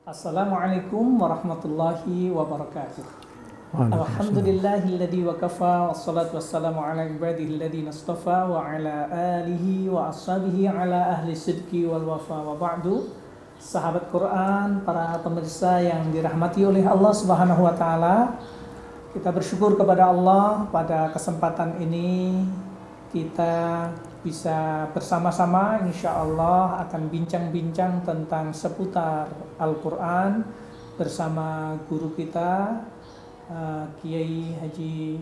Assalamualaikum warahmatullahi wabarakatuh. Alhamdulillahilladzi wa kafa wassalatu wassalamu ala ibadihi alladzi nastafa wa ala alihi wa ashabihi ala ahli sidqi wal wafa wa ba'du. Sahabat Quran, para pemirsa yang dirahmati oleh Allah Subhanahu wa taala, kita bersyukur kepada Allah pada kesempatan ini kita bisa bersama-sama insyaallah akan bincang-bincang tentang seputar Al-Quran bersama guru kita Kiai Haji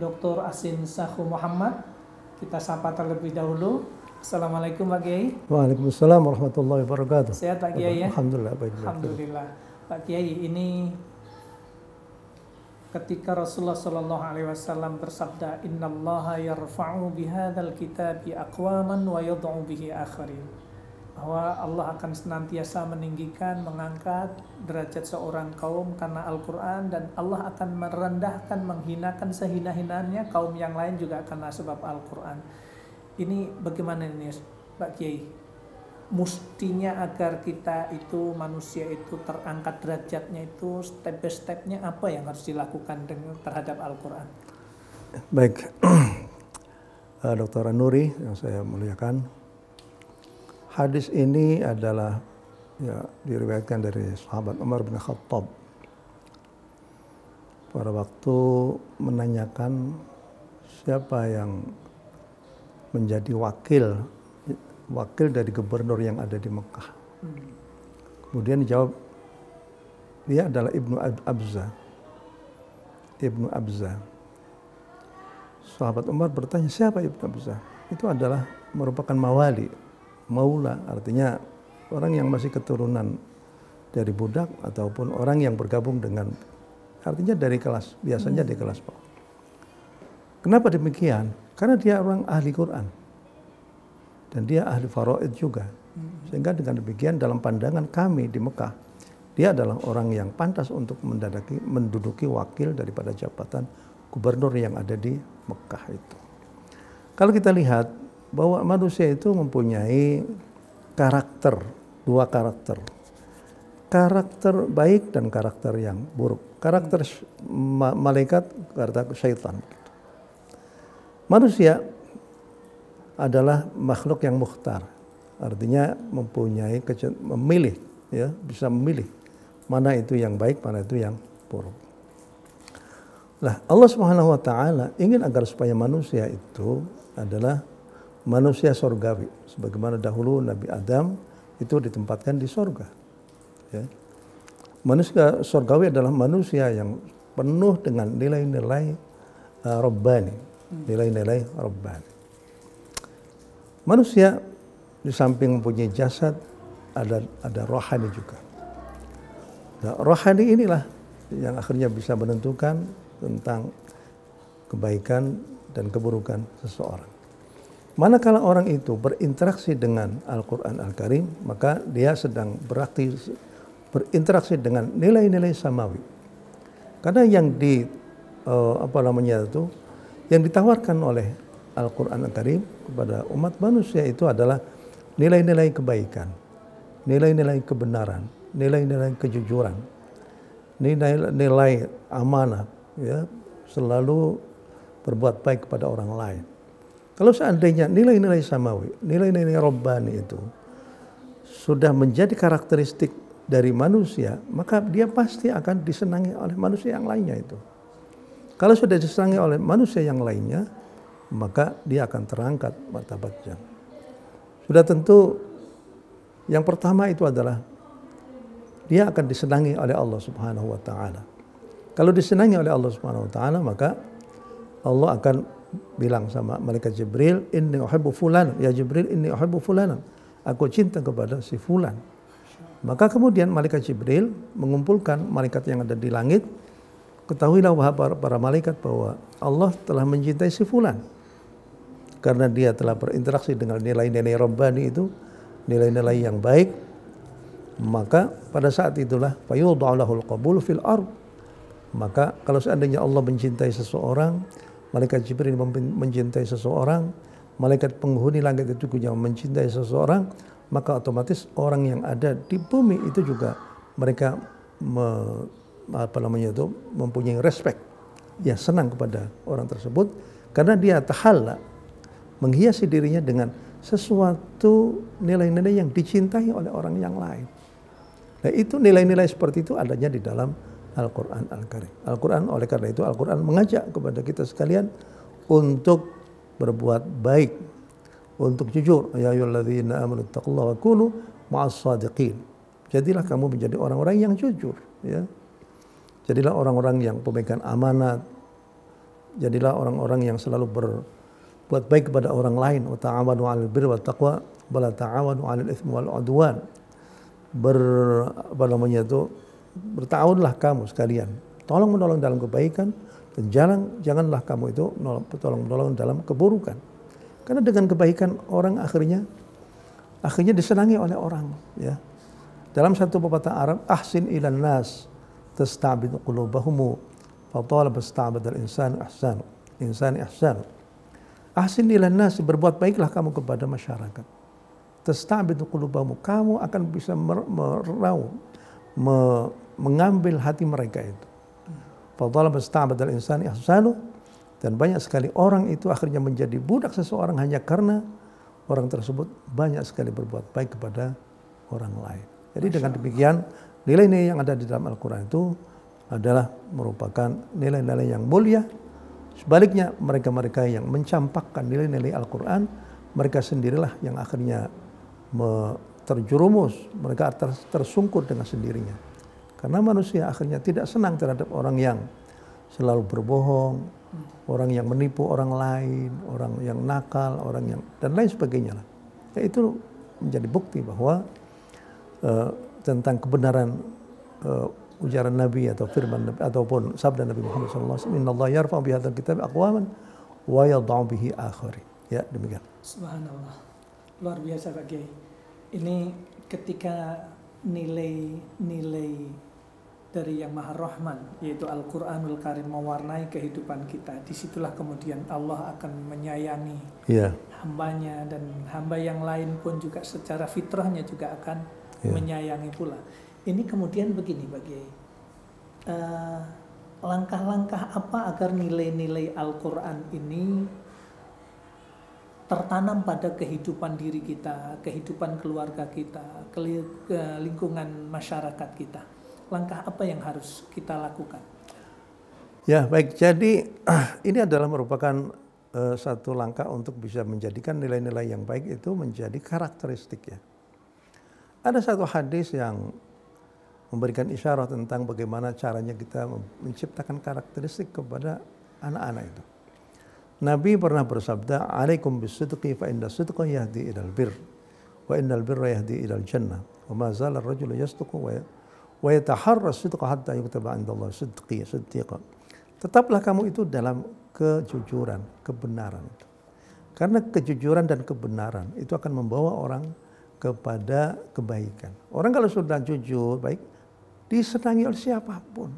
Dr. Asin Sakhu Muhammad. Kita sapa terlebih dahulu. Assalamualaikum Pak Kiai. Waalaikumsalam warahmatullahi wabarakatuh. Sehat Pak Kiai ya? Alhamdulillah baik. Alhamdulillah. Pak Kiai, ini ketika Rasulullah Shallallahu Alaihi Wasallam bersabda, Innallaha yarfa'u bihadzal kitabi aqwaman wa yad'u bihi akharin, bahwa Allah akan senantiasa meninggikan, mengangkat derajat seorang kaum karena Al-Quran, dan Allah akan merendahkan, menghinakan sehina-hinanya kaum yang lain juga karena sebab Al-Quran. Ini bagaimana ini Pak Kiai? Mustinya agar kita itu, manusia itu terangkat derajatnya itu, step by stepnya apa yang harus dilakukan terhadap Al-Quran? Baik, Dr. Nuri yang saya muliakan, hadis ini adalah diriwayatkan dari sahabat Umar bin Khattab pada waktu menanyakan siapa yang menjadi wakil dari gubernur yang ada di Mekah. Kemudian dijawab, dia adalah Ibnu Abza. Sahabat Umar bertanya, siapa Ibnu Abza? Itu adalah merupakan maula, artinya orang yang masih keturunan dari budak ataupun orang yang bergabung dengan, artinya dari kelas, biasanya di kelas bawah. Kenapa demikian? Karena dia orang ahli Quran. Dan dia ahli faraid juga. Sehingga dengan demikian dalam pandangan kami di Mekah, dia adalah orang yang pantas untuk menduduki wakil daripada jabatan gubernur yang ada di Mekah itu. Kalau kita lihat bahwa manusia itu mempunyai karakter, dua karakter. Karakter baik dan karakter yang buruk. Karakter malaikat, karakter syaitan. Manusia adalah makhluk yang mukhtar, artinya mempunyai memilih, ya, bisa memilih mana itu yang baik, mana itu yang buruk. Nah, Allah Subhanahu wa taala ingin agar supaya manusia itu adalah manusia surgawi, sebagaimana dahulu Nabi Adam itu ditempatkan di surga. Ya. Manusia surgawi adalah manusia yang penuh dengan nilai-nilai Rabbani, nilai-nilai Rabbani. Manusia di samping mempunyai jasad, ada rohani juga. Nah, rohani inilah yang akhirnya bisa menentukan tentang kebaikan dan keburukan seseorang. Manakala orang itu berinteraksi dengan Al-Quran Al-Karim, maka dia sedang berinteraksi dengan nilai-nilai samawi. Karena yang yang ditawarkan oleh Al-Quran Al-Karim kepada umat manusia itu adalah nilai-nilai kebaikan, nilai-nilai kebenaran, nilai-nilai kejujuran, nilai-nilai amanah, ya, selalu berbuat baik kepada orang lain. Kalau seandainya nilai-nilai samawi, nilai-nilai Rabbani itu sudah menjadi karakteristik dari manusia, maka dia pasti akan disenangi oleh manusia yang lainnya itu. Kalau sudah disenangi oleh manusia yang lainnya, maka dia akan terangkat martabatnya. Sudah tentu yang pertama itu adalah dia akan disenangi oleh Allah Subhanahu wa taala. Kalau disenangi oleh Allah Subhanahu wa taala, maka Allah akan bilang sama malaikat Jibril, inni uhibbu fulan, ya Jibril inni uhibbu fulanan. Aku cinta kepada si fulan. Maka kemudian malaikat Jibril mengumpulkan malaikat yang ada di langit, ketahuilah wahai para malaikat bahwa Allah telah mencintai si fulan karena dia telah berinteraksi dengan nilai-nilai Rabbani itu, nilai-nilai yang baik. Maka pada saat itulah fayudha'u lahul qabul fil ard. Maka kalau seandainya Allah mencintai seseorang, malaikat Jibril mencintai seseorang, malaikat penghuni langit itu juga mencintai seseorang, maka otomatis orang yang ada di bumi itu juga mereka mempunyai respect, ya, senang kepada orang tersebut karena dia tahalla, menghiasi dirinya dengan sesuatu nilai-nilai yang dicintai oleh orang yang lain. Nah, itu nilai-nilai seperti itu adanya di dalam Al-Quran Al-Karim. Al-Quran, oleh karena itu Al-Quran mengajak kepada kita sekalian untuk berbuat baik, untuk jujur. Ya ayyuhalladzina amanu taqullaha wa kunu ma'as shadiqin. Jadilah kamu menjadi orang-orang yang jujur, ya. Jadilah orang-orang yang pemegang amanat. Jadilah orang-orang yang selalu berbuat baik kepada orang lain. Wa ta'awanu 'alal birri wat taqwa wa la ta'awanu 'alal itsmi wal 'udwan. Bertawunlah kamu sekalian, tolong menolong dalam kebaikan, dan janganlah kamu itu tolong menolong dalam keburukan. Karena dengan kebaikan orang akhirnya disenangi oleh orang, ya. Dalam satu pepatah Arab, ahsin ilan nas tastabid qulubahum fa talab istabad al insan ihsan. Ahsin ilan nas, berbuat baiklah kamu kepada masyarakat. Tastabid qulubahum, kamu akan bisa mengambil hati mereka itu. Fa talab istabad al insan ihsan. Dan banyak sekali orang itu akhirnya menjadi budak seseorang hanya karena orang tersebut banyak sekali berbuat baik kepada orang lain. Jadi dengan demikian nilai-nilai yang ada di dalam Al-Quran itu adalah merupakan nilai-nilai yang mulia. Sebaliknya mereka-mereka yang mencampakkan nilai-nilai Al-Quran, mereka sendirilah yang akhirnya terjerumus, mereka tersungkur dengan sendirinya. Karena manusia akhirnya tidak senang terhadap orang yang selalu berbohong, orang yang menipu orang lain, orang yang nakal, orang yang dan lain sebagainya. Ya, itu menjadi bukti bahwa tentang kebenaran ujaran Nabi atau firman Nabi ataupun sabda Nabi Muhammad SAW. Innallaha yarfa'u bihadzal kitab aqwaman wa yadh'u bihi akharin. Ya, demikian. Subhanallah. Luar biasa Pak Kiai. Ini ketika nilai-nilai dari Yang Maha Rahman, yaitu Al-Quranul Karim mewarnai kehidupan kita, disitulah kemudian Allah akan menyayangi hambanya, dan hamba yang lain pun juga secara fitrahnya juga akan menyayangi pula. Ini kemudian begini Pak Kiai, langkah-langkah apa agar nilai-nilai Al-Quran ini tertanam pada kehidupan diri kita, kehidupan keluarga kita, lingkungan masyarakat kita? Langkah apa yang harus kita lakukan? Ya, baik. Jadi ini adalah merupakan satu langkah untuk bisa menjadikan nilai-nilai yang baik itu menjadi karakteristik, ya. Ada satu hadis yang memberikan isyarat tentang bagaimana caranya kita menciptakan karakteristik kepada anak-anak itu. Nabi pernah bersabda, "Alaikum bisidqi fa inna sidqa yahdi ilal birr wa innal birra yahdi ilal jannah wa ma zala ar-rajulu yasduqu wa yataharra sidqa hatta yuktaba 'indallahi siddiqa." Tetaplah kamu itu dalam kejujuran, kebenaran itu. Karena kejujuran dan kebenaran itu akan membawa orang kepada kebaikan. Orang kalau sudah jujur, baik, disenangi oleh siapapun.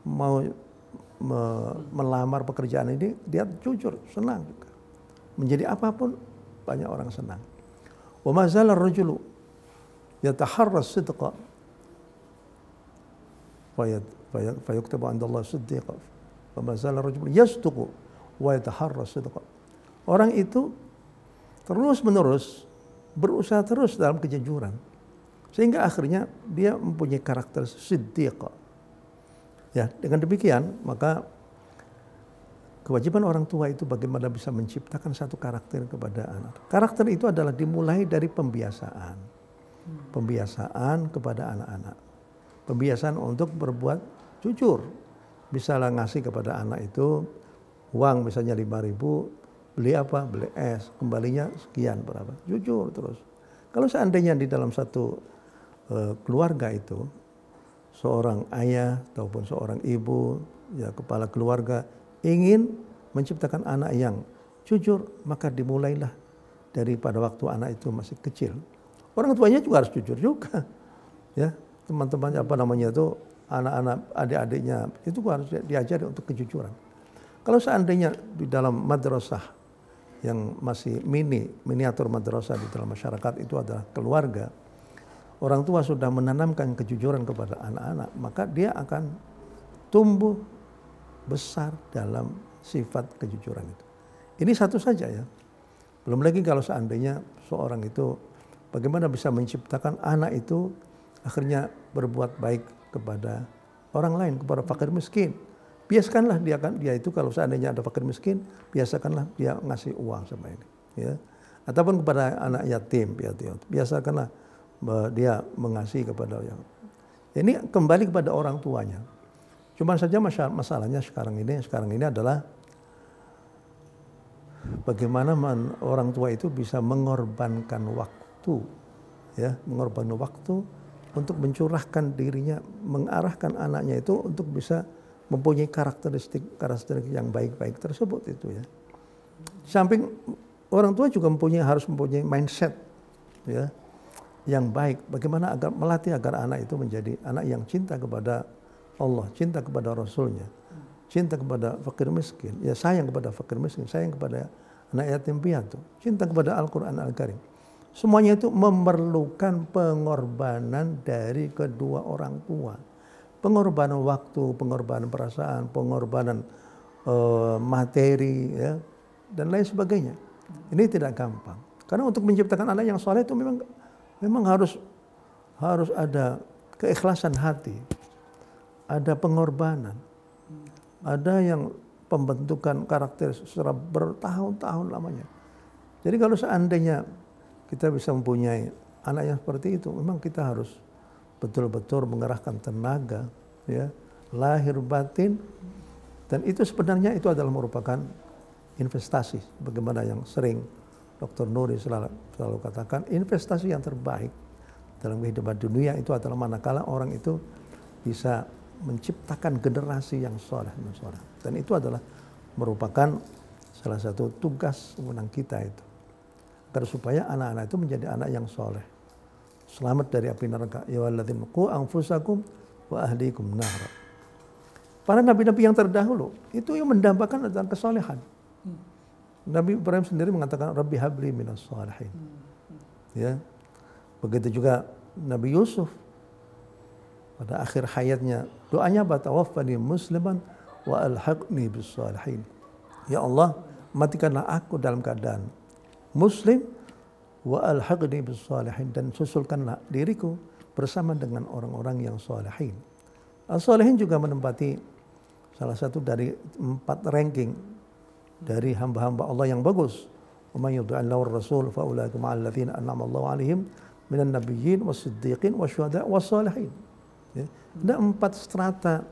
Mau melamar pekerjaan ini, dia jujur, senang juga. Menjadi apapun, banyak orang senang. Wa ma zala ar-rajulu yataharra sidqa fa yuktabu 'indallahi siddiqa. Wa ma zala ar-rajulu yasduqu wa yataharra sidqa. Orang itu terus-menerus berusaha terus dalam kejujuran, sehingga akhirnya dia mempunyai karakter siddiqa. Ya, dengan demikian maka kewajiban orang tua itu bagaimana bisa menciptakan satu karakter kepada anak. Karakter itu adalah dimulai dari pembiasaan. Pembiasaan kepada anak-anak. Pembiasaan untuk berbuat jujur. Misalnya ngasih kepada anak itu uang misalnya 5.000, beli apa? Beli es, kembalinya sekian berapa? Jujur terus. Kalau seandainya di dalam satu keluarga itu seorang ayah ataupun seorang ibu, ya kepala keluarga ingin menciptakan anak yang jujur, maka dimulailah dari pada waktu anak itu masih kecil. Orang tuanya juga harus jujur juga. Ya, teman-temannya apa namanya itu, anak-anak adik-adiknya itu harus diajari untuk kejujuran. Kalau seandainya di dalam madrasah yang masih miniatur madrasah di dalam masyarakat itu adalah keluarga, orang tua sudah menanamkan kejujuran kepada anak-anak, maka dia akan tumbuh besar dalam sifat kejujuran itu. Ini satu saja ya. Belum lagi kalau seandainya seorang itu bagaimana bisa menciptakan anak itu akhirnya berbuat baik kepada orang lain, kepada fakir miskin. Biasakanlah dia itu kalau seandainya ada fakir miskin, biasakanlah dia ngasih uang sama ini. Ya. Ataupun kepada anak yatim, biasakanlah dia mengasihi kepada yang. Ini kembali kepada orang tuanya. Cuma saja masalahnya sekarang ini adalah bagaimana orang tua itu bisa mengorbankan waktu, ya, mengorbankan waktu untuk mencurahkan dirinya, mengarahkan anaknya itu untuk bisa mempunyai karakteristik yang baik-baik tersebut itu ya. Samping orang tua juga harus mempunyai mindset, ya, yang baik. Bagaimana agar melatih agar anak itu menjadi anak yang cinta kepada Allah, cinta kepada Rasulnya, cinta kepada fakir miskin, ya sayang kepada fakir miskin, sayang kepada anak yatim piatu, cinta kepada Al-Quran Al-Karim. Semuanya itu memerlukan pengorbanan dari kedua orang tua. Pengorbanan waktu, pengorbanan perasaan, pengorbanan materi, ya, dan lain sebagainya. Ini tidak gampang. Karena untuk menciptakan anak yang soleh itu memang harus ada keikhlasan hati, ada pengorbanan, ada yang pembentukan karakter secara bertahun-tahun lamanya. Jadi kalau seandainya kita bisa mempunyai anak yang seperti itu, memang kita harus betul-betul mengerahkan tenaga, ya, lahir batin, dan itu sebenarnya itu adalah merupakan investasi. Bagaimana yang sering Dr. Nuri selalu katakan, investasi yang terbaik dalam kehidupan dunia itu adalah manakala orang itu bisa menciptakan generasi yang soleh. Dan itu adalah merupakan salah satu tugas wewenang kita itu. Agar supaya anak-anak itu menjadi anak yang soleh. Selamat dari api neraka. Ya walladzina qu anfusakum wa ahlikum nar. Para nabi-nabi yang terdahulu itu yang mendambakan tentang kesolehan. Nabi Ibrahim sendiri mengatakan Rabbi habli minas shalihin. Ya. Begitu juga Nabi Yusuf pada akhir hayatnya doanya tawaffani musliman wa alhaqni bis shalihin. Ya Allah, matikanlah aku dalam keadaan muslim wa alhaqni bis shalihin, dan susulkanlah diriku bersama dengan orang-orang yang shalihin. As-shalihin juga menempati salah satu dari 4 ranking dari hamba-hamba Allah yang bagus. Wa may yuti'illahu ar-rasul fa ulaika ma'al ladzina an'ama Allahu 'alaihim minan nabiyyin was-siddiqin wasyuhada' was-shalihin. Ya. Ada 4 strata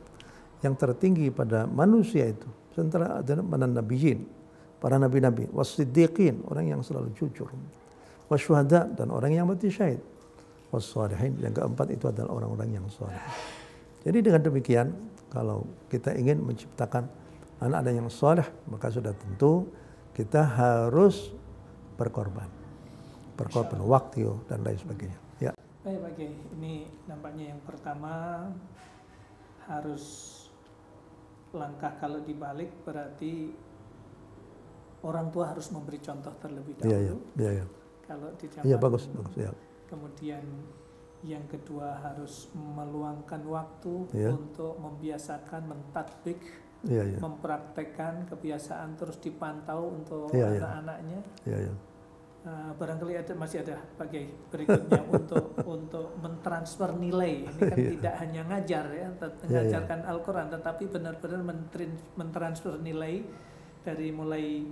yang tertinggi pada manusia itu. Sementara ada minan nabiyyin, para nabi-nabi, was-siddiqin, orang yang selalu jujur, wasyuhada', dan orang yang mati syahid, was-shalihin, yang keempat itu adalah orang-orang yang saleh. Jadi dengan demikian, kalau kita ingin menciptakan anak-anak yang saleh, maka sudah tentu kita harus berkorban waktu dan lain sebagainya. Ya. Baik, Pak Kiai. Ini nampaknya yang pertama harus langkah kalau dibalik berarti orang tua harus memberi contoh terlebih dahulu. Iya. Kalau di zaman Iya, bagus. Ya. Kemudian yang kedua harus meluangkan waktu untuk membiasakan, mentatbik, mempraktekkan kebiasaan, terus dipantau untuk anak-anaknya. Iya. Barangkali masih ada Pak Kiai berikutnya untuk mentransfer nilai. Ini kan tidak hanya ngajar ya, mengajarkan Al-Quran, tetapi benar-benar mentransfer nilai dari mulai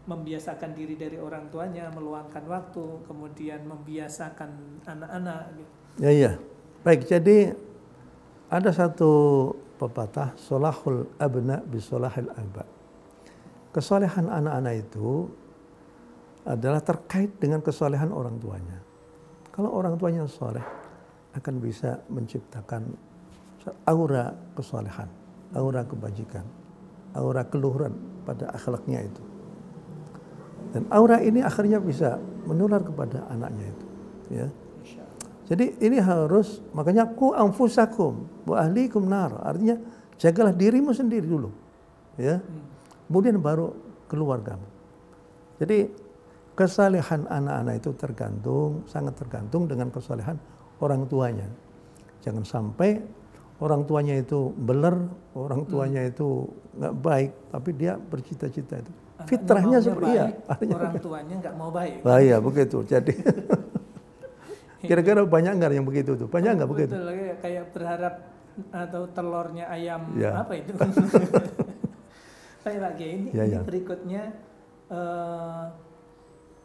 membiasakan diri dari orang tuanya, meluangkan waktu, kemudian membiasakan anak-anak. Gitu. Ya. Baik, jadi ada satu pepatah, solahul abna bisolahil aba. Kesolehan anak-anak itu adalah terkait dengan kesolehan orang tuanya. Kalau orang tuanya soleh, akan bisa menciptakan aura kesalehan, aura kebajikan, aura keluhuran pada akhlaknya itu. Dan aura ini akhirnya bisa menular kepada anaknya itu. Ya. Jadi ini harus, makanya ku anfusakum wa ahlikum nar. Artinya jagalah dirimu sendiri dulu. Ya. Kemudian baru keluargamu. Jadi kesalehan anak-anak itu sangat tergantung dengan kesalehan orang tuanya. Jangan sampai orang tuanya itu beler, orang tuanya itu nggak baik, tapi dia bercita-cita itu. Fitrahnya seperti orang tuanya nggak mau baik. Bahaya begitu. Jadi kira-kira banyak nggak yang begitu tuh? Banyak nggak begitu? Betul, kayak berharap atau telurnya ayam apa itu? Kayak lagi ini berikutnya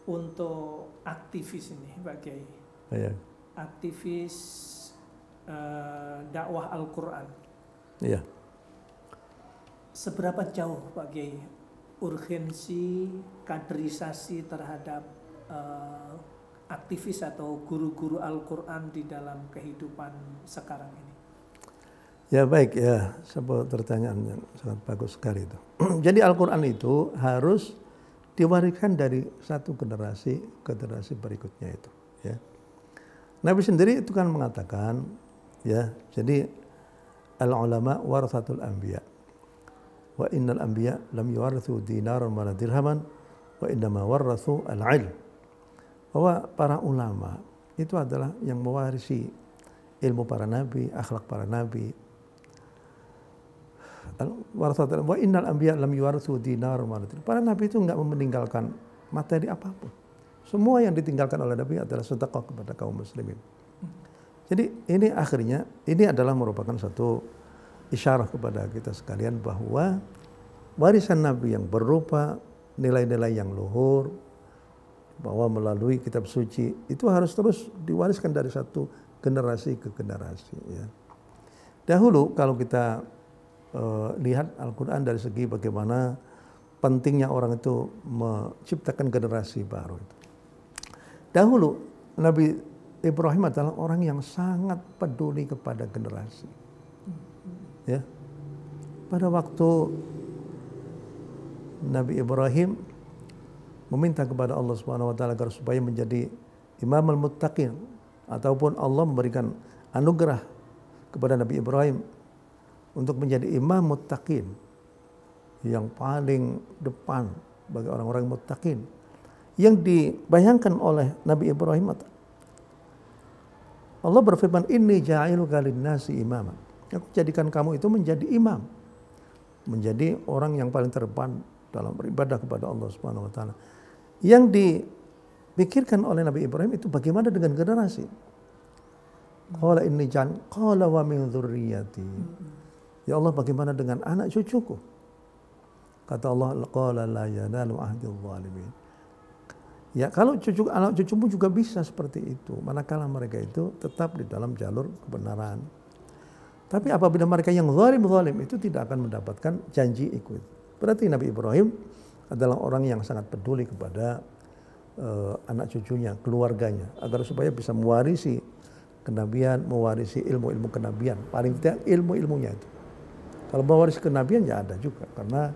untuk aktivis ini Pak Kiai. Aktivis dakwah Al-Quran. Iya. Seberapa jauh Pak Kiai urgensi kaderisasi terhadap aktivis atau guru-guru Al-Quran di dalam kehidupan sekarang ini? Ya baik ya, sebuah pertanyaan yang sangat bagus sekali itu. Jadi Al-Quran itu harus diwariskan dari satu generasi ke generasi berikutnya itu. Ya. Nabi sendiri itu kan mengatakan, ya, jadi al-ulama warathatul anbiya. Wa innal anbiya lam yuwarithu dinaran wala dirhaman wa innama warathu al-ilm. Bahwa para ulama itu adalah yang mewarisi ilmu para nabi, akhlak para nabi. Wa innal anbiya lam yuwarithu dinaran wala dirhaman. Para nabi itu enggak meninggalkan materi apapun. Semua yang ditinggalkan oleh Nabi adalah sedekah kepada kaum muslimin. Jadi ini akhirnya, ini adalah merupakan satu isyarah kepada kita sekalian bahwa warisan Nabi yang berupa nilai-nilai yang luhur, bahwa melalui kitab suci, itu harus terus diwariskan dari satu generasi ke generasi. Ya. Dahulu kalau kita lihat Al-Quran dari segi bagaimana pentingnya orang itu menciptakan generasi baru itu. Dahulu Nabi Ibrahim adalah orang yang sangat peduli kepada generasi. Ya. Pada waktu Nabi Ibrahim meminta kepada Allah Subhanahu wa taala agar supaya menjadi imamul muttaqin, ataupun Allah memberikan anugerah kepada Nabi Ibrahim untuk menjadi imam muttaqin yang paling depan bagi orang-orang muttaqin. Yang dibayangkan oleh Nabi Ibrahim, Allah berfirman, inni ja'iluka linnasi imama. Aku jadikan kamu itu menjadi imam, menjadi orang yang paling terdepan dalam beribadah kepada Allah Subhanahu wa taala. Yang dipikirkan oleh Nabi Ibrahim itu bagaimana dengan generasi. Qala inni qala wa min dzurriyyati. Ya Allah, bagaimana dengan anak cucuku? Kata Allah, qala la yanalu ahdil zalimin. Ya, kalau anak cucumu juga bisa seperti itu, manakala mereka itu tetap di dalam jalur kebenaran. Tapi apabila mereka yang zalim itu tidak akan mendapatkan janji ikut. Berarti Nabi Ibrahim adalah orang yang sangat peduli kepada anak cucunya, keluarganya, agar supaya bisa mewarisi kenabian, mewarisi ilmu-ilmu kenabian. Paling tidak ilmu-ilmunya itu. Kalau mewarisi kenabian ya ada juga, karena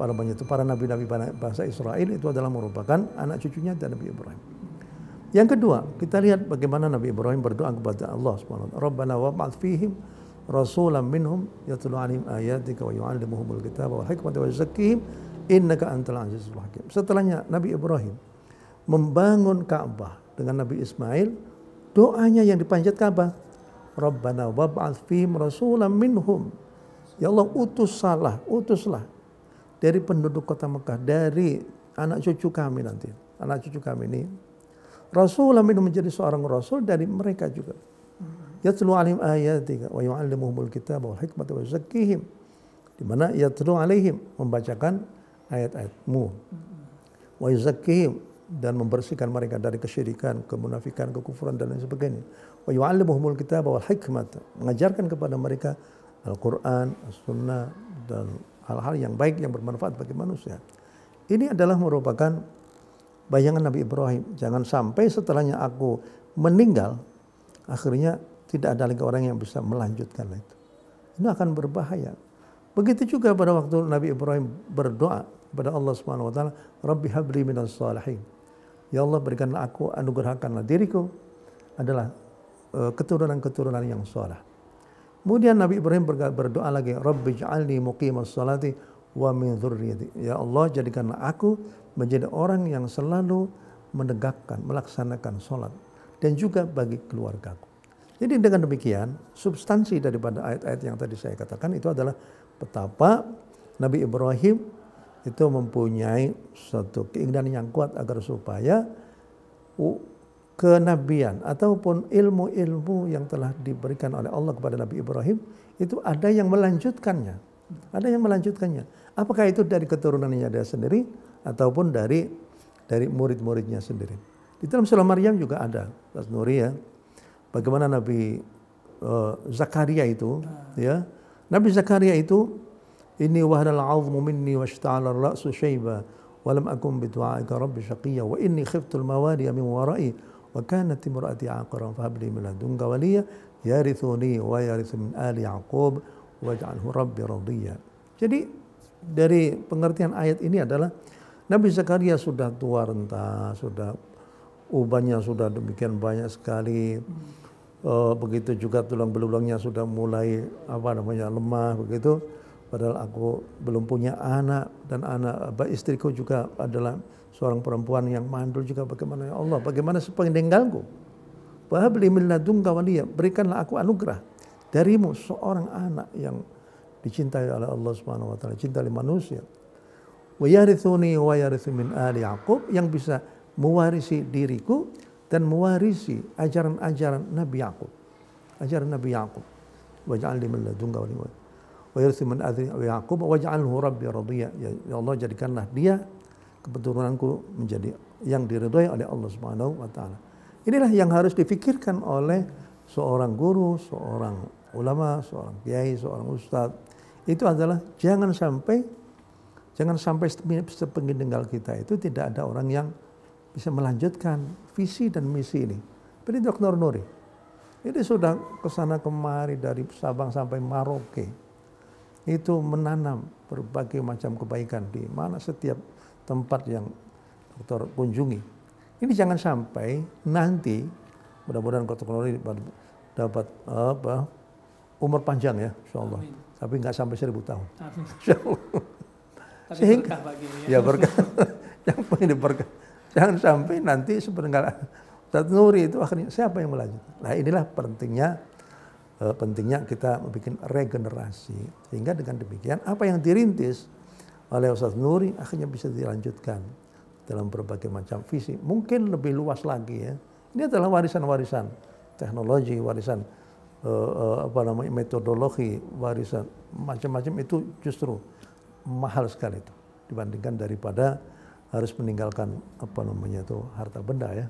para nabi-nabi bangsa Israel itu adalah merupakan anak cucunya dari Nabi Ibrahim. Yang kedua, kita lihat bagaimana Nabi Ibrahim berdoa kepada Allah Subhanahu wa taala. Rabbana wab'ats fihim rasulan minhum yatlu 'alaihim ayatika wa yu'allimuhumul kitaba wal hikmata wa yuzakkihim innaka antal azizul hakim. Setelahnya Nabi Ibrahim membangun Ka'bah dengan Nabi Ismail, doanya yang dipanjatkan apa? Rabbana wab'ats fihim rasulan minhum. Ya Allah, utuslah dari penduduk kota Mekah, dari anak cucu kami nanti. Anak cucu kami ini Rasulullah menjadi seorang rasul dari mereka juga. Yatlu 'alaihim ayatika wa yu'allimuhumul kitaba wal hikmata wa yuzakkihim. Di mana yatlu 'alaihim, membacakan ayat-ayatmu. Wa yuzakkihim, dan membersihkan mereka dari kesyirikan, kemunafikan, kekufuran dan lain sebagainya. Wa yu'allimuhumul kitaba wal hikmata, mengajarkan kepada mereka Al-Quran, As-Sunnah, dan hal-hal yang baik yang bermanfaat bagi manusia. Ini adalah merupakan bayangan Nabi Ibrahim. Jangan sampai setelahnya aku meninggal, akhirnya tidak ada lagi orang yang bisa melanjutkan itu. Ini akan berbahaya. Begitu juga pada waktu Nabi Ibrahim berdoa kepada Allah Subhanahu wa taala, Rabbi habli minas salihin. Ya Allah, berikanlah aku, anugerahkanlah diriku adalah keturunan-keturunan yang saleh. Kemudian Nabi Ibrahim berdoa lagi, Rabbi ij'alni muqimas salati wa min dzurriyyati. Ya Allah, jadikanlah aku menjadi orang yang selalu menegakkan, melaksanakan salat dan juga bagi keluargaku. Jadi dengan demikian, substansi daripada ayat-ayat yang tadi saya katakan itu adalah betapa Nabi Ibrahim itu mempunyai suatu keinginan yang kuat agar supaya kenabian ataupun ilmu-ilmu yang telah diberikan oleh Allah kepada Nabi Ibrahim itu ada yang melanjutkannya. Ada yang melanjutkannya. Apakah itu dari keturunannya dia sendiri ataupun dari murid-muridnya sendiri. Di dalam surah Maryam juga ada, Ustaz Nuri ya. Bagaimana Nabi Zakaria itu, ya. Nabi Zakaria itu, inni wahanal 'azmu minni washta'ala ar-ra'su shayba wa lam akun bi du'aika rabbi shaqiyya wa inni khiftul mawaliya min wara'i wa kanat imra'ati 'aqiran fa hab li min ladunka waliyya yarithuni wa yarithu min ali Yaqub waj'alhu rabbi radiyya. Jadi dari pengertian ayat ini adalah Nabi Zakaria sudah tua renta, sudah ubannya sudah demikian banyak sekali. Begitu juga tulang belulangnya sudah mulai lemah begitu. Padahal aku belum punya anak dan istriku juga adalah seorang perempuan yang mandul juga. Bagaimana ya Allah, bagaimana sepeninggalku? Wahabli min ladunka waliyya, berikanlah aku anugerah darimu seorang anak yang dicintai oleh Allah Subhanahu wa taala, cinta oleh manusia. Wa yarithuni wa yarithu min ali Yaqub, yang bisa mewarisi diriku dan mewarisi ajaran-ajaran Nabi Yaqub. Ajaran Nabi Yaqub. Waj'alni min ladunka waliyya. Wa yarithu min ali Yaqub waj'alhu rabbi radiyya. Ya Allah, jadikanlah dia keturunanku menjadi yang diridhai oleh Allah Subhanahu wa taala. Inilah yang harus difikirkan oleh seorang guru, seorang ulama, seorang kiai, seorang ustadz. Itu adalah jangan sampai sepeninggal kita itu tidak ada orang yang bisa melanjutkan visi dan misi ini. Seperti Dr. Nuri. Ini sudah kesana kemari dari Sabang sampai Merauke. Itu menanam berbagai macam kebaikan di mana setiap tempat yang Dr. kunjungi. Ini jangan sampai nanti, mudah-mudahan Dr. Nuri dapat umur panjang ya, insyaallah. Tapi nggak sampai 1000 tahun. Insyaallah. Tapi berkah bagi ya berkah. Yang penting berkah. Jangan sampai nanti sepeninggal Ustaz Nuri itu akhirnya siapa yang melanjutkan. Nah inilah pentingnya kita membuat regenerasi. Sehingga dengan demikian apa yang dirintis oleh Ustaz Nuri akhirnya bisa dilanjutkan dalam berbagai macam visi. Mungkin lebih luas lagi ya. Ini adalah warisan-warisan teknologi, warisan metodologi, warisan macam-macam itu justru mahal sekali itu dibandingkan daripada harus meninggalkan harta benda ya.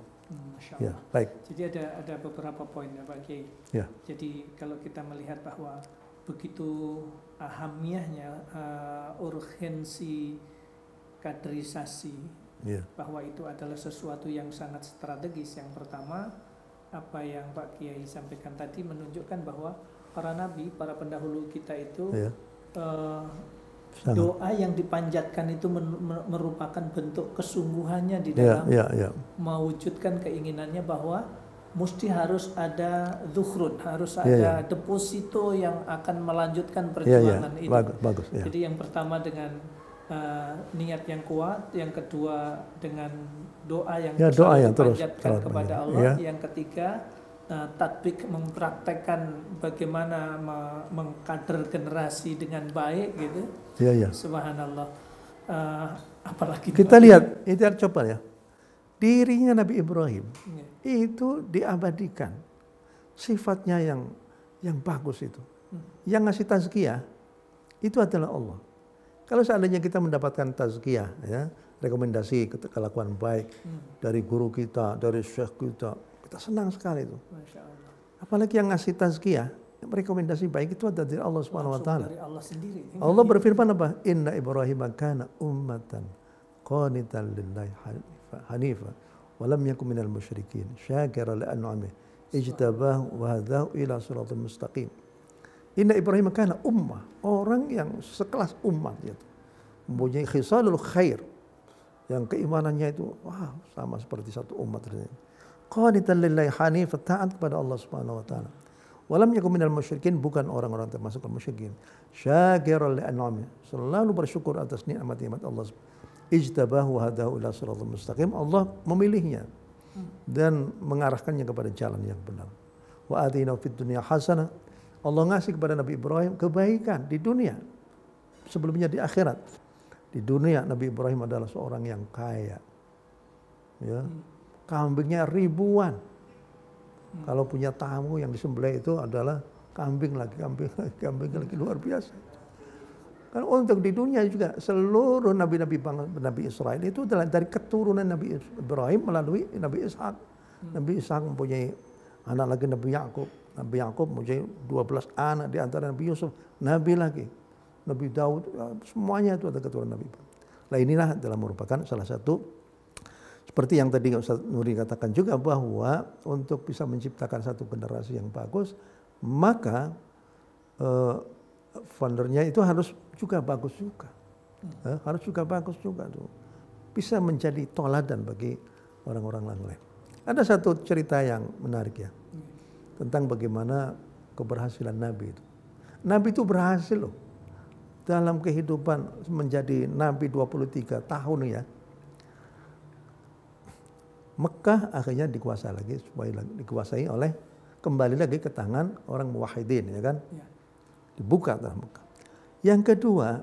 Ya, baik. Jadi ada beberapa poin ya Pak Kiai. Ya. Jadi kalau kita melihat bahwa begitu ahamiyahnya urgensi kaderisasi, ya, bahwa itu adalah sesuatu yang sangat strategis. Yang pertama, apa yang Pak Kiai sampaikan tadi menunjukkan bahwa para nabi, para pendahulu kita itu ya. Doa yang dipanjatkan itu merupakan bentuk kesungguhannya di dalam mewujudkan keinginannya bahwa mesti harus ada dzukhrun, harus ada deposito yang akan melanjutkan perjuangan ini. Bagus, ya. Jadi yang pertama dengan niat yang kuat, yang kedua dengan doa yang dipanjatkan kepada Allah, yang ketiga tatbik, mempraktekkan bagaimana mengkader generasi dengan baik gitu. Ya. Subhanallah. Apalagi kita lihat coba ya. Dirinya Nabi Ibrahim itu diabadikan. Sifatnya yang bagus itu. Yang ngasih tazkiyah itu adalah Allah. Kalau seandainya kita mendapatkan tazkiyah ya, rekomendasi kelakuan baik dari guru kita, dari syekh kita senang sekali itu. Masya Allah. Apalagi yang ngasih tazkiyah, rekomendasi baik itu ada dari Allah Subhanahu wa taala. Dari Allah sendiri. Allah berfirman apa? Inna Ibrahim kana ummatan qanitan lillahi hanifa wa lam yakun minal musyrikin syakira li an'amih ijtabah wa hadahu ila siratal mustaqim. Inna Ibrahim kana ummah, orang yang sekelas umat itu. Mempunyai khisalul khair, yang keimanannya itu sama seperti satu umat. Qanitan lillahi hanifan, taat kepada Allah Subhanahu wa taala. Walam yakun minal musyrikin, bukan orang-orang termasuk musyrikin. Syakiran li an'amih, selalu bersyukur atas nikmat-nikmat Allah. Ijtabahu wa hadahu ila siratal mustaqim, Allah memilihnya dan mengarahkannya kepada jalan yang benar. Wa atina fid dunya hasanah, Allah ngasih kepada Nabi Ibrahim kebaikan di dunia, sebelumnya di akhirat. Di dunia Nabi Ibrahim adalah seorang yang kaya, ya, kambingnya ribuan. Kalau punya tamu yang disembelih itu adalah kambing lagi luar biasa. Karena untuk di dunia juga seluruh nabi Israel itu adalah dari keturunan Nabi Ibrahim melalui Nabi Ishak. Nabi Ishak mempunyai anak lagi Nabi Yakub. Nabi Yakub mempunyai 12 anak, di antara Nabi Yusuf, Nabi lagi, Nabi Daud, semuanya itu ada keturunan Nabi Ibrahim. Nah inilah adalah merupakan salah satu, seperti yang tadi Ustaz Nuri katakan juga, bahwa untuk bisa menciptakan satu generasi yang bagus, maka foundernya itu harus juga bagus juga. Harus juga bagus juga tuh. Bisa menjadi toladan bagi orang-orang lain. Ada satu cerita yang menarik ya, tentang bagaimana keberhasilan Nabi itu. Nabi itu berhasil loh dalam kehidupan menjadi Nabi 23 tahun ya. Mekah akhirnya dikuasai oleh, kembali lagi ke tangan orang muwahhidin, ya kan? Ya. Dibuka tanah Mekah. Yang kedua,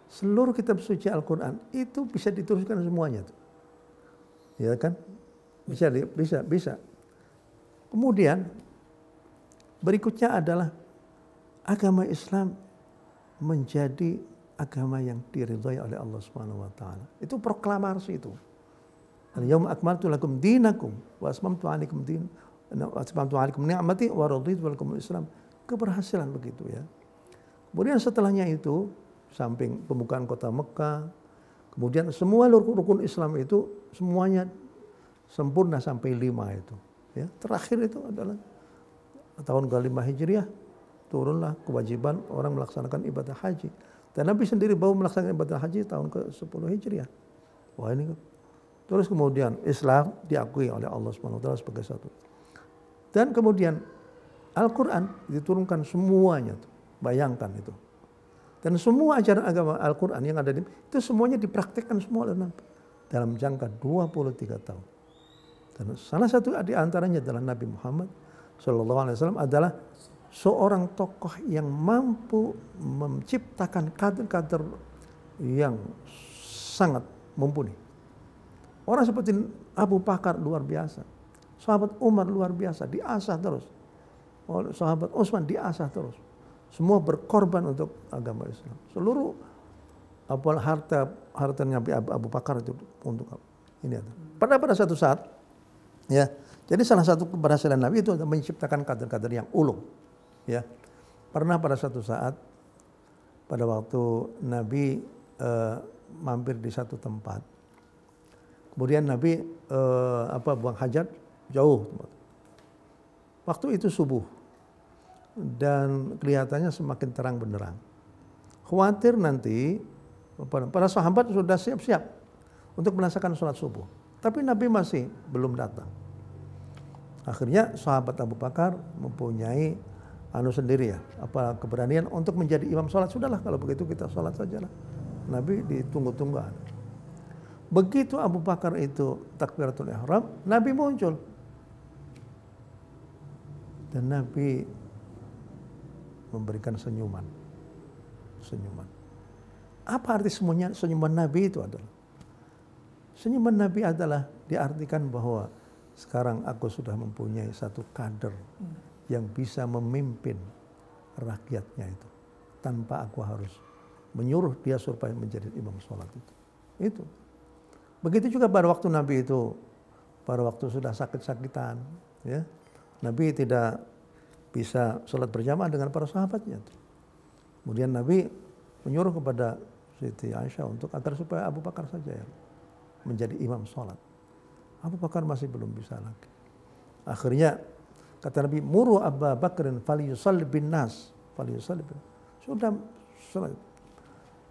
seluruh kitab suci Al-Quran itu bisa diteruskan semuanya tuh. Ya kan? Bisa. Kemudian berikutnya adalah agama Islam menjadi agama yang diridhai oleh Allah Subhanahu wa taala. Itu proklamasi itu. Al-yauma akmaltu lakum dinakum wa atmamtu 'alaikum ni'mati wa raditu lakum al-Islam. Keberhasilan begitu ya. Kemudian setelahnya itu, samping pembukaan kota Mekah, kemudian semua rukun Islam itu semuanya sempurna sampai 5 itu. Ya, terakhir itu adalah tahun ke-5 Hijriah, turunlah kewajiban orang melaksanakan ibadah haji. Dan Nabi sendiri baru melaksanakan ibadah haji tahun ke-10 Hijriah. Wah ini. Terus kemudian Islam diakui oleh Allah SWT sebagai satu. Dan kemudian Al-Quran diturunkan semuanya tuh. Bayangkan itu. Dan semua ajaran agama Al-Quran yang ada itu semuanya dipraktikkan semua oleh Nabi dalam jangka 23 tahun. Dan salah satu di antaranya adalah Nabi Muhammad SAW adalah seorang tokoh yang mampu menciptakan kader-kader yang sangat mumpuni. Orang seperti Abu Bakar luar biasa, sahabat Umar luar biasa, diasah terus. Sahabat Utsman diasah terus. Semua berkorban untuk agama Islam. Seluruh hartanya Abu Bakar itu untuk ini. Pada satu saat, ya. Jadi salah satu keberhasilan Nabi itu adalah menciptakan kader-kader yang ulung. Ya. Pernah pada satu saat, pada waktu Nabi mampir di satu tempat, kemudian Nabi buang hajat jauh. Waktu itu subuh dan kelihatannya semakin terang benderang. Khawatir nanti para sahabat sudah siap-siap untuk melaksanakan sholat subuh, tapi Nabi masih belum datang. Akhirnya sahabat Abu Bakar mempunyai sendiri ya, keberanian untuk menjadi imam sholat. Sudahlah kalau begitu kita sholat sajalah. Nabi ditunggu-tunggu. Begitu Abu Bakar itu takbiratul ihram, Nabi muncul. Dan Nabi memberikan senyuman. Apa arti senyuman Nabi itu adalah? Senyuman Nabi adalah diartikan bahwa sekarang aku sudah mempunyai satu kader yang bisa memimpin rakyatnya itu. Tanpa aku harus menyuruh dia supaya menjadi imam sholat itu. Begitu juga pada waktu Nabi itu, pada waktu sudah sakit-sakitan, ya, Nabi tidak bisa sholat berjamaah dengan para sahabatnya. Kemudian Nabi menyuruh kepada Siti Aisyah untuk agar supaya Abu Bakar saja yang menjadi imam sholat. Abu Bakar masih belum bisa lagi. Akhirnya Kata Nabi, muru Abu Bakrin falyusalli bin nas. Sudah salat.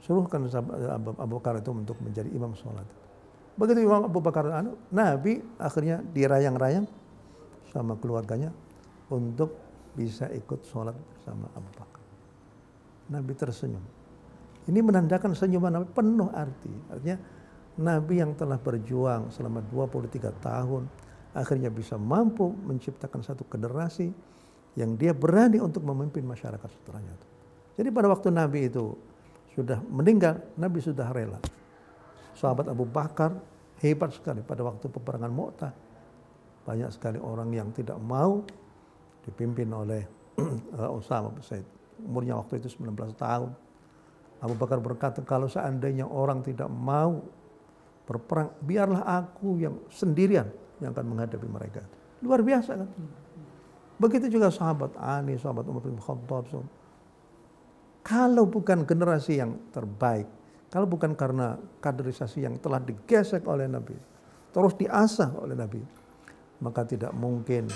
Suruhkan Abu Bakar itu untuk menjadi imam sholat. Begitu Imam Abu Bakar, Nabi akhirnya dirayang-rayang sama keluarganya untuk bisa ikut sholat bersama Abu Bakar. Nabi tersenyum. Ini menandakan senyuman Nabi penuh arti. Artinya Nabi yang telah berjuang selama 23 tahun akhirnya bisa mampu menciptakan satu generasi yang dia berani untuk memimpin masyarakat setelahnya. Jadi pada waktu Nabi itu sudah meninggal, Nabi sudah rela. Sahabat Abu Bakar hebat sekali pada waktu peperangan Mu'tah. Banyak sekali orang yang tidak mau dipimpin oleh Usama bin Zaid. Umurnya waktu itu 19 tahun. Abu Bakar berkata, kalau seandainya orang tidak mau berperang, biarlah aku yang sendirian yang akan menghadapi mereka. Luar biasa kan? Begitu juga sahabat Ali, sahabat Umar bin Khattab. Kalau bukan generasi yang terbaik, kalau bukan karena kaderisasi yang telah digesek oleh Nabi, terus diasah oleh Nabi, maka tidak mungkin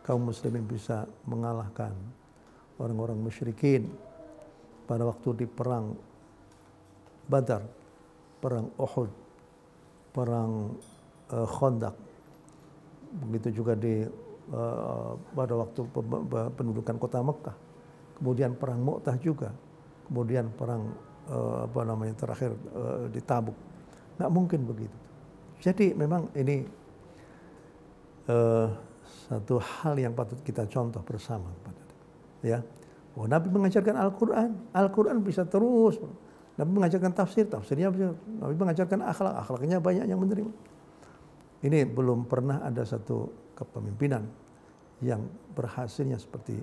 kaum muslimin bisa mengalahkan orang-orang musyrikin pada waktu di perang Badar, perang Uhud, perang Khandaq. Begitu juga pada waktu pendudukan kota Mekah, kemudian perang Mu'tah juga, kemudian perang terakhir di Tabuk. Nggak mungkin begitu. Jadi memang ini satu hal yang patut kita contoh bersama, ya. Oh, Nabi mengajarkan Al-Quran, Al-Quran bisa terus. Nabi mengajarkan tafsirnya bisa. Nabi mengajarkan akhlaknya banyak yang menerima. Ini belum pernah ada satu kepemimpinan yang berhasilnya seperti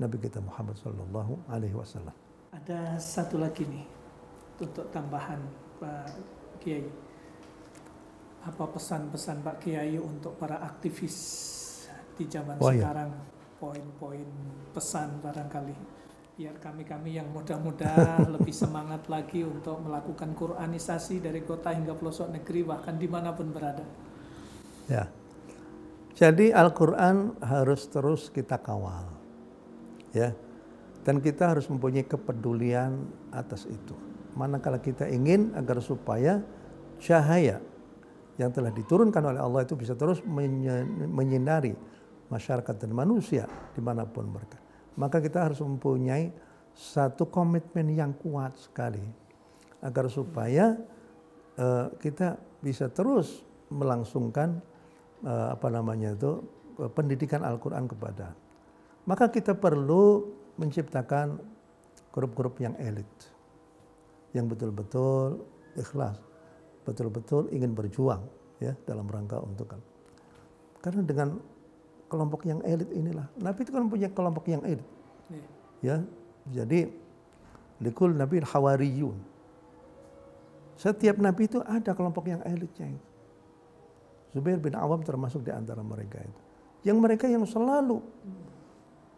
Nabi kita Muhammad Sallallahu Alaihi Wasallam. Ada satu lagi nih untuk tambahan Pak Kiai. Apa pesan-pesan Pak Kiai untuk para aktivis di zaman sekarang? Poin-poin pesan barangkali biar kami-kami yang muda-muda lebih semangat lagi untuk melakukan Quranisasi dari kota hingga pelosok negeri bahkan dimanapun berada. Ya, jadi Al-Quran harus terus kita kawal, ya, dan kita harus mempunyai kepedulian atas itu. Manakala kita ingin agar supaya cahaya yang telah diturunkan oleh Allah itu bisa terus menyinari masyarakat dan manusia dimanapun mereka, maka kita harus mempunyai satu komitmen yang kuat sekali agar supaya kita bisa terus melangsungkan pendidikan Al-Quran kepada. Maka kita perlu menciptakan grup-grup yang elit, yang betul-betul ikhlas, betul-betul ingin berjuang, ya, dalam rangka untuk. Karena dengan kelompok yang elit inilah, Nabi itu kan punya kelompok yang elit, ya. Jadi likul Nabi Hawariyun. Setiap Nabi itu ada kelompok yang elitnya. Zubair bin Awam termasuk di antara mereka itu. Yang mereka yang selalu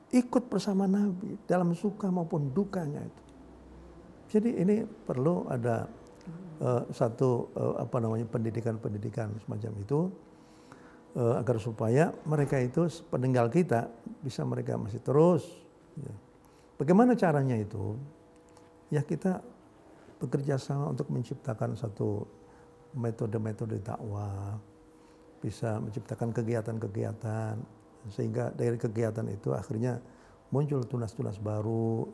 ikut bersama Nabi dalam suka maupun dukanya itu. Jadi ini perlu ada pendidikan semacam itu agar supaya mereka itu peninggal kita bisa mereka masih terus. Ya. Bagaimana caranya itu? Ya kita bekerja sama untuk menciptakan satu metode-metode dakwah, bisa menciptakan kegiatan-kegiatan sehingga dari kegiatan itu akhirnya muncul tunas-tunas baru,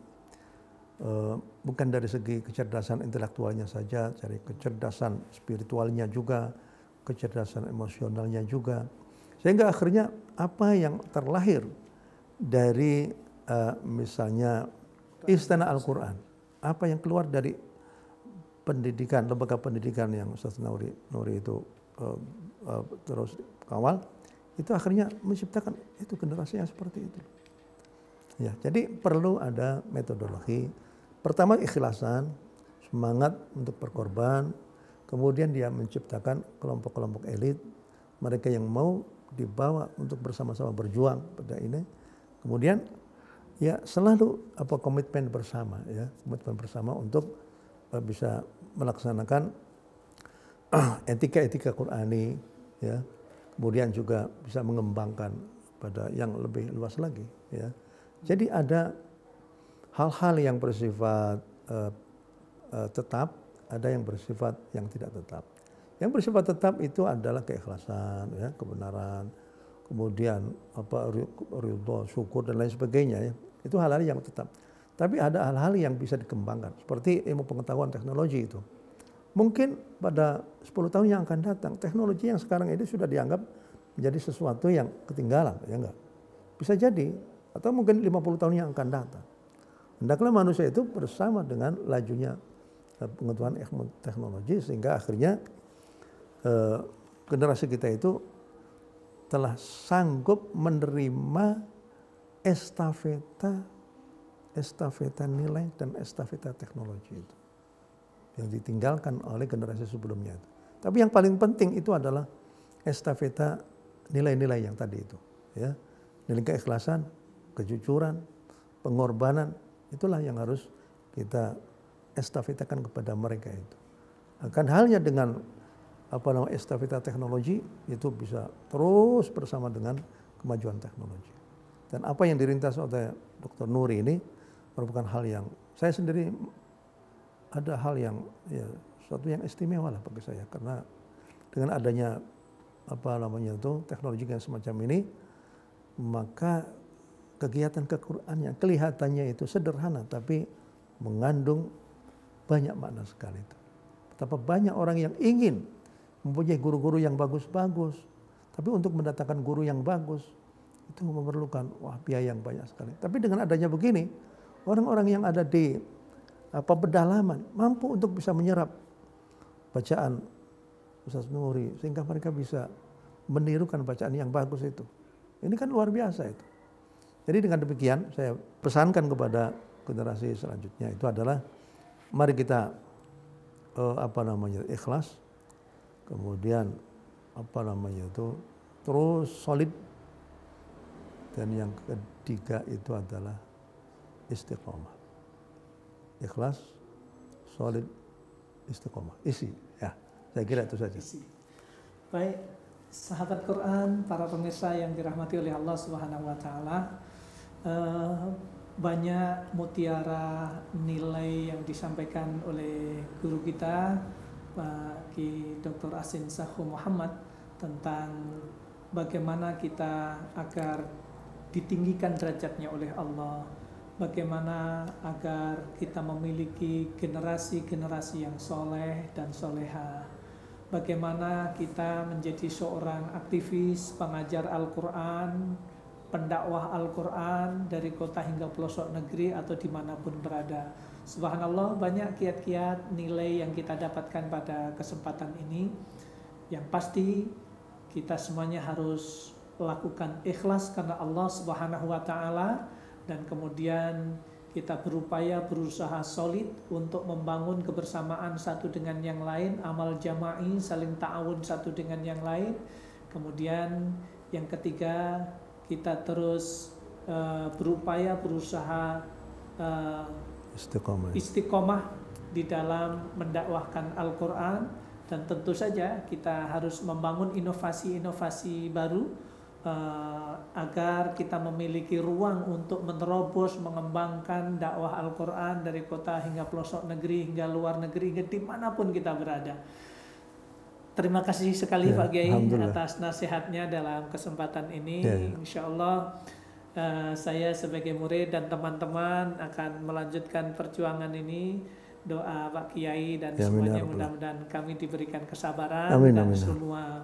bukan dari segi kecerdasan intelektualnya saja, dari kecerdasan spiritualnya juga, kecerdasan emosionalnya juga, sehingga akhirnya apa yang terlahir dari misalnya Istana Al-Quran, apa yang keluar dari pendidikan, lembaga pendidikan yang Ustaz Nuri itu terus kawal, itu akhirnya menciptakan itu generasi yang seperti itu. Ya, jadi perlu ada metodologi. Pertama ikhlasan, semangat untuk berkorban, kemudian dia menciptakan kelompok-kelompok elit, mereka yang mau dibawa untuk bersama-sama berjuang pada ini. Kemudian ya selalu komitmen bersama, ya, komitmen bersama untuk bisa melaksanakan etika-etika Qur'ani, ya. Kemudian juga bisa mengembangkan pada yang lebih luas lagi, ya. Jadi ada hal-hal yang bersifat tetap, ada yang bersifat yang tidak tetap. Yang bersifat tetap itu adalah keikhlasan, ya, kebenaran, kemudian ridho, syukur dan lain sebagainya, ya. Itu hal-hal yang tetap. Tapi ada hal-hal yang bisa dikembangkan, seperti ilmu pengetahuan teknologi itu. Mungkin pada 10 tahun yang akan datang, teknologi yang sekarang ini sudah dianggap menjadi sesuatu yang ketinggalan, ya enggak? Bisa jadi, atau mungkin 50 tahun yang akan datang. Hendaklah manusia itu bersama dengan lajunya pengetahuan teknologi, sehingga akhirnya generasi kita itu telah sanggup menerima estafeta nilai dan estafeta teknologi itu yang ditinggalkan oleh generasi sebelumnya itu. Tapi yang paling penting itu adalah estafeta nilai-nilai yang tadi itu, ya. Nilai keikhlasan, kejujuran, pengorbanan, itulah yang harus kita estafetakan kepada mereka itu. Akan halnya dengan estafeta teknologi itu bisa terus bersama dengan kemajuan teknologi. Dan apa yang dirintas oleh Dr. Nuri ini merupakan hal yang saya sendiri ada hal yang suatu yang istimewa lah bagi saya, karena dengan adanya teknologi yang semacam ini, maka kegiatan ke-Qur'an yang kelihatannya itu sederhana tapi mengandung banyak makna sekali itu. Betapa banyak orang yang ingin mempunyai guru-guru yang bagus-bagus, tapi untuk mendatangkan guru yang bagus itu memerlukan biaya yang banyak sekali. Tapi dengan adanya begini, orang-orang yang ada di pedalaman mampu untuk bisa menyerap bacaan Ustaz Nuri, sehingga mereka bisa menirukan bacaan yang bagus itu. Ini kan luar biasa itu. Jadi dengan demikian saya pesankan kepada generasi selanjutnya itu adalah mari kita ikhlas, kemudian terus solid, dan yang ketiga itu adalah istiqomah. Ikhlas, solid, istiqomah. Isi, ya. Saya kira itu saja. Isi. Baik, sahabat Quran, para pemirsa yang dirahmati oleh Allah Subhanahu wa taala, banyak mutiara nilai yang disampaikan oleh guru kita Pak Ki Dr. Asin Sakho Muhammad tentang bagaimana kita agar ditinggikan derajatnya oleh Allah, bagaimana agar kita memiliki generasi-generasi yang soleh dan soleha, bagaimana kita menjadi seorang aktivis pengajar Al-Quran, pendakwah Al-Quran dari kota hingga pelosok negeri atau dimanapun berada. Subhanallah, banyak kiat-kiat nilai yang kita dapatkan pada kesempatan ini. Yang pasti kita semuanya harus lakukan ikhlas karena Allah Subhanahu wa taala, dan kemudian kita berusaha solid untuk membangun kebersamaan satu dengan yang lain, amal jama'i, saling ta'awun satu dengan yang lain. Kemudian yang ketiga, kita terus berusaha istiqomah di dalam mendakwahkan Al-Quran, dan tentu saja kita harus membangun inovasi-inovasi baru agar kita memiliki ruang untuk menerobos, mengembangkan dakwah Al-Quran dari kota hingga pelosok negeri, hingga luar negeri, hingga dimanapun kita berada. Terima kasih sekali Pak Kiai atas nasihatnya dalam kesempatan ini. Insya Allah saya sebagai murid dan teman-teman akan melanjutkan perjuangan ini. Doa Pak Kiai dan semuanya, mudah-mudahan kami diberikan kesabaran dan semua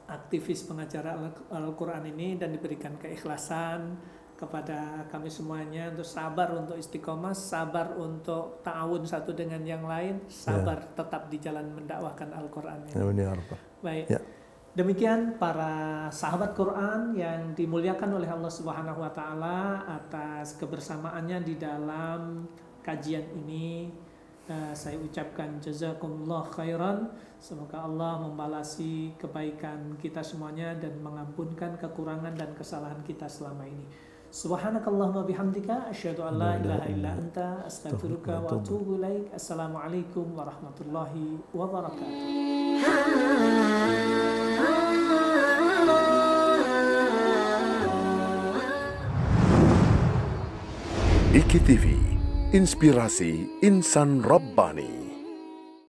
aktivis pengacara Al-Quran ini, dan diberikan keikhlasan kepada kami semuanya untuk sabar untuk istiqomah, sabar untuk ta'awun satu dengan yang lain, sabar tetap di jalan mendakwahkan Al-Quran ini. Baik. Demikian para sahabat Quran yang dimuliakan oleh Allah Subhanahu wa taala, atas kebersamaannya di dalam kajian ini saya ucapkan jazakumullah khairan. Semoga Allah membalasi kebaikan kita semuanya dan mengampunkan kekurangan dan kesalahan kita selama ini. Subhanakallahumma bihamdika asyhadu an la ilaha illa anta astaghfiruka wa atubu ilaik. Assalamualaikum warahmatullahi wabarakatuh. IKI TV, inspirasi insan Rabbani.